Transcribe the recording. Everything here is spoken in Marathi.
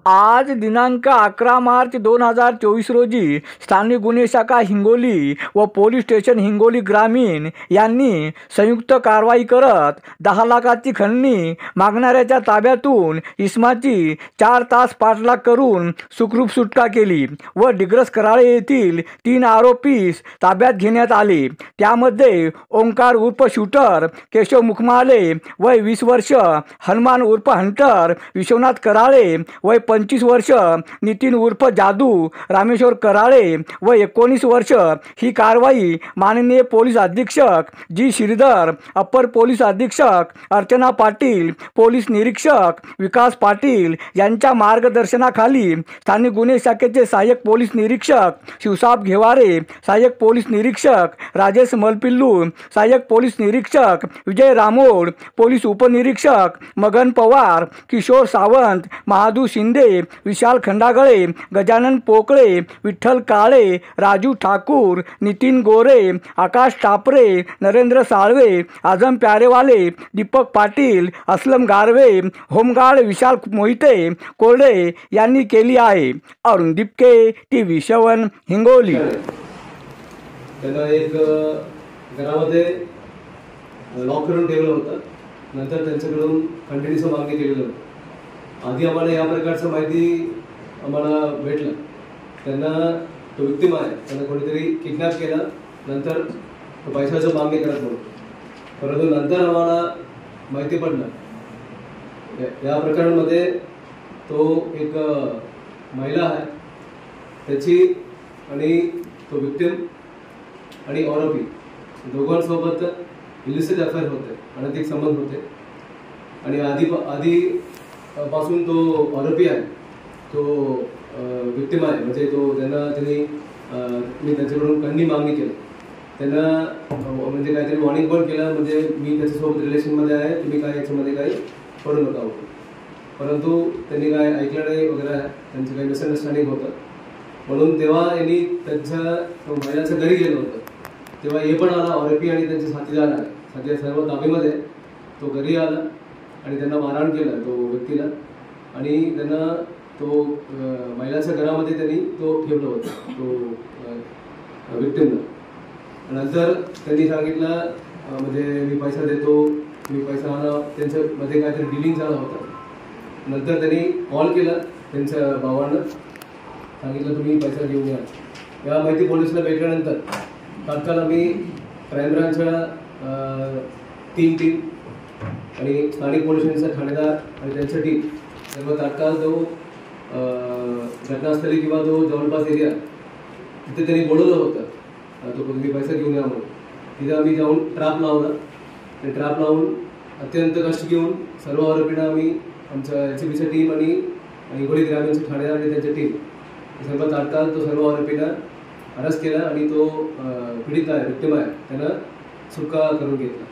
आज दिनांक 11 मार्च 2024 रोजी स्थानिक गुन्हे शाखा हिंगोली व पोलीस स्टेशन हिंगोली ग्रामीण यांनी संयुक्त कारवाई करत 10 लाखाची खंडणी मागणाऱ्याच्या ताब्यातून इसमाची 4 तास पाठलाग करून सुखरूप सुटका केली व डिग्रस कराळे येथील 3 आरोपीस ताब्यात घेण्यात आले। त्यामध्ये ओंकार उर्फ शूटर केशव मुखमाले वय 20 वर्ष, हनुमान उर्फ हंटर विश्वनाथ कराळे वय 25 वर्ष, नितीन उर्फ जादू रामेश्वर कराळे व 19 वर्ष। ही कारवाई माननीय पोलीस अधीक्षक जी श्रीधर, अपर पोलीस अधीक्षक अर्चना पाटील, पोलीस निरीक्षक विकास पाटील यांच्या मार्गदर्शनाखाली स्थानिक गुन्हे शाखेचे सहाय्यक पोलीस निरीक्षक शिवसाब घेवारे, सहाय्यक पोलीस निरीक्षक राजेश मलपिल्लू, सहाय्यक पोलीस निरीक्षक विजय रामोड, पोलीस उपनिरीक्षक मगन पवार, किशोर सावंत, महादू शिंदे, विशाल खंडागळे, गजानन पोकळे, विठ्ठल काळे, राजू ठाकूर, नितीन गोरे, आकाश टापरे, नरेंद्र साळवे, आजम प्यारेवाले, दीपक पाटील, असलम गारवे, होमगार्ड विशाल मोहिते कोरडे यांनी केली आहे। अरुण दिपके, TV7 हिंगोली। त्यांना एक घरामध्ये लॉक करून ठेवलं होतं। नंतर त्यांच्याकडून खंडणीचं मागणी केलेलं होतं। आधी आम्हाला या प्रकारचं माहिती आम्हाला भेटलं। त्यांना तो विक्टिम आहे, त्यांना कोणीतरी किडनॅप केला, नंतर तो पैशाचं मागणी करत होता। परंतु नंतर आम्हाला माहिती पडलं या प्रकरणामध्ये तो एक महिला आहे, त्याची आणि तो विक्टिम आणि आरोपी दोघांसोबत इलिसिट अफेअर होते, अनैतिक संबंध होते। आणि आधी पासून तो आरोपी आहे, तो विक्टिम आहे, म्हणजे त्यांनी त्यांच्याकडून खंडणी मागणी केली। त्यांना म्हणजे काहीतरी वॉर्निंग पण केलं, म्हणजे मी त्याच्यासोबत रिलेशनमध्ये आहे, तुम्ही काय याच्यामध्ये काही पडू नका। परंतु त्यांनी काय ऐकलं नाही वगैरे, त्यांचं काही मिसअंडरस्टँडिंग होतं। म्हणून तेव्हा यांनी त्यांच्या महिलाच्या घरी गेलं होतं। तेव्हा हे पण आला, आरोपी आणि त्यांचे साथीदार आले, साथीदार सर्व ताब्यामध्ये। तो घरी आला आणि त्यांना मारहाण केलं तो व्यक्तीला, आणि त्यांना तो महिलाच्या घरामध्ये त्यांनी तो ठेवलं होतं, तो विक्टिमला। नंतर त्यांनी सांगितलं म्हणजे मी पैसा देतो, मी पैसा आणा, त्यांच्यामध्ये काहीतरी डिलिंग झाला होता। नंतर त्यांनी कॉल केला त्यांच्या भावांना, सांगितलं तुम्ही पैसा घेऊन या। या माहिती पोलिसला भेटल्यानंतर तात्काळ आम्ही क्राईम ब्रांचच्या टीम आणि स्थानिक पोलिसांचा ठाणेदार आणि त्यांच्या टीम सर्व तात्काळ तो घटनास्थळी किंवा तो जवळपास एरिया तिथे त्यांनी बोलवलं होतं, तो तुम्ही पैसा घेऊन या म्हणून। तिथे आम्ही जाऊन ट्रॅप लावला आणि ट्रॅप लावून अत्यंत कष्ट घेऊन सर्व आरोपींना आम्ही आमच्या LCBच्या टीम आणि हिंगोली ग्रामीणचे ठाणेदार आणि त्यांच्या टीम सर्व तात्काळ तो सर्व आरोपींना अरेस्ट केला आणि तो पीडित आहे, विक्टिम आहे, त्यांना सुटका करून घेतला।